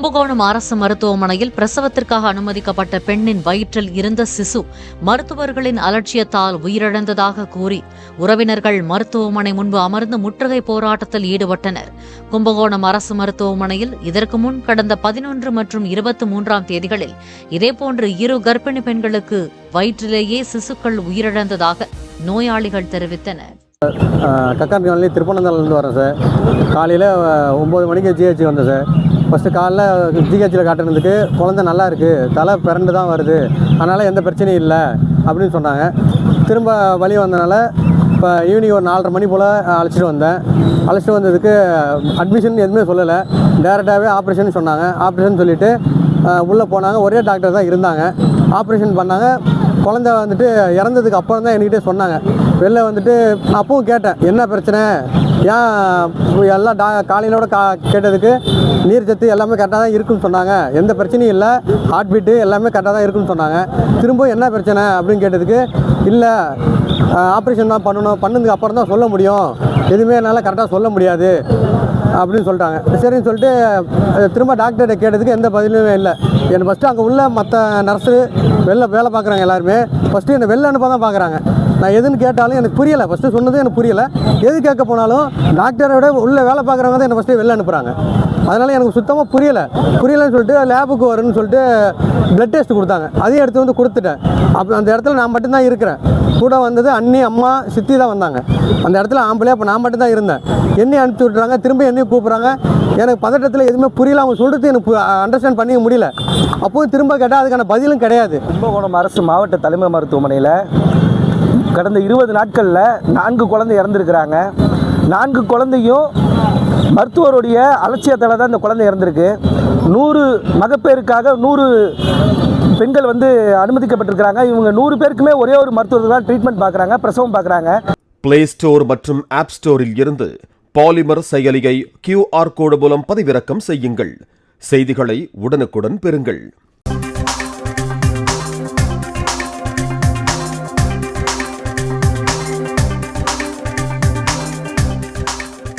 கும்பகோணம் அரசு மருத்துவமனையில் பிரசவத்திற்காக அனுமதிக்கப்பட்ட பெண்ணின் வயிற்றில் இருந்த சிசு மருத்துவர்களின் அலட்சியத்தால் உயிரிழந்ததாக கூறி உறவினர்கள் மருத்துவமனை முன்பு அமர்ந்து முற்றுகை போராட்டத்தில் ஈடுபட்டனர். கும்பகோணம் அரசு மருத்துவமனையில் இதற்கு முன் கடந்த 11 மற்றும் 23ஆம் தேதிகளில் இதேபோன்று 2 கர்ப்பிணி பெண்களுக்கு வயிற்றிலேயே சிசுக்கள் உயிரிழந்ததாக நோயாளிகள் தெரிவித்தனர். கக்கான்காலனி திருப்பனந்தாலேருந்து வரேன் சார். காலையில் 9 மணிக்கு ஜிஹெச் வந்தேன் சார். ஃபஸ்ட்டு காலைல ஜிஹெச்சில் காட்டுனதுக்கு குழந்தை நல்லா இருக்குது, தலை பிறண்டு தான் வருது, அதனால் எந்த பிரச்சனையும் இல்லை அப்படின்னு சொன்னாங்க. திரும்ப வழி வந்தனால இப்போ ஈவினிங் ஒரு 4:30 மணி போல் அழைச்சிட்டு வந்ததுக்கு அட்மிஷன் எதுவுமே சொல்லலை, டேரெக்டாகவே ஆப்ரேஷன் சொன்னாங்க. ஆப்ரேஷன் சொல்லிவிட்டு உள்ளே போனாங்க. ஒரே டாக்டர் தான் இருந்தாங்க. ஆப்ரேஷன் பண்ணாங்க. குழந்தை வந்துட்டு இறந்ததுக்கு அப்புறம் தான் என்கிட்டே சொன்னாங்க. வெளில வந்துட்டு அப்பவும் கேட்டேன், என்ன பிரச்சனை, ஏன் எல்லாம் காலையிலோட கேட்டதுக்கு நீர் சத்து எல்லாமே கரெக்டாக தான் இருக்குன்னு சொன்னாங்க, எந்த பிரச்சனையும் இல்லை, ஹார்ட் பீட்டு எல்லாமே கரெக்டாக தான் இருக்குன்னு சொன்னாங்க. திரும்ப என்ன பிரச்சனை அப்படின்னு கேட்டதுக்கு, இல்லை ஆப்ரேஷன் தான் பண்ணதுக்கு அப்புறம் தான் சொல்ல முடியும், எதுவுமே என்னால் கரெக்டாக சொல்ல முடியாது அப்படின்னு சொல்லிட்டாங்க. சரின்னு சொல்லிட்டு திரும்ப டாக்டர்கிட்ட கேட்டதுக்கு எந்த பதிலுமே இல்லை. என்னை ஃபஸ்ட்டு அங்கே உள்ள மற்ற நர்ஸு வெளில வேலை பார்க்குறாங்க எல்லாருமே ஃபஸ்ட்டு என்னை வெளில அனுப்ப தான் பார்க்குறாங்க. நான் எதுன்னு கேட்டாலும் எனக்கு புரியலை. ஃபஸ்ட்டு சொன்னது எனக்கு புரியலை. எது கேட்க போனாலும் டாக்டரோட உள்ளே வேலை பார்க்குறவங்க தான் என்னை ஃபஸ்ட்டு வெளில அனுப்புகிறாங்க. அதனால் எனக்கு சுத்தமாக புரியலைன்னு சொல்லிட்டு லேபுக்கு வரும்னு சொல்லிட்டு ப்ளட் டெஸ்ட் கொடுத்தாங்க. அதையும் எடுத்து வந்து கொடுத்துட்டேன். அப்போ அந்த இடத்துல நான் மட்டும்தான் இருக்கிறேன். கூட வந்தது அண்ணி, அம்மா, சித்தி தான் வந்தாங்க. அந்த இடத்துல ஆம்பளை. அப்போ நான் மட்டும் தான் இருந்தேன். என்னையும் அனுப்பிச்சி விட்றாங்க. திரும்ப என்னையும் கூப்பிட்றாங்க. எனக்கு பதட்டத்தில் எதுவுமே புரியல. அவங்க சொல்கிறது எனக்கு அண்டர்ஸ்டாண்ட் பண்ணிக்க முடியல. அப்போவும் திரும்ப கேட்டால் அதுக்கான பதிலும் கிடையாது. கும்பகோணம் அரசு மாவட்ட தலைமை மருத்துவமனையில் கடந்த 20 நாட்களில் 4 குழந்தை இறந்துருக்கிறாங்க. 4 குழந்தையும் மருத்துவருடைய அலட்சியத்தால் தான் இந்த குழந்தை இறந்துருக்கு. 100 மகப்பேருக்காக 100 பெண்கள் அனுமதிக்கப்பட்டிருக்கிறாங்க. இவங்க 100 பேருக்குமே ஒரே ஒரு மருத்துவர் தான் ட்ரீட்மெண்ட் பார்க்குறாங்க, பிரசவம் பார்க்குறாங்க. பிளே ஸ்டோர் மற்றும் ஆப் ஸ்டோரில் இருந்து பாலிமர் செயலியை QR கோடு மூலம் பதிவிறக்கம் செய்யுங்கள். செய்திகளை உடனுக்குடன் பெறுங்கள்.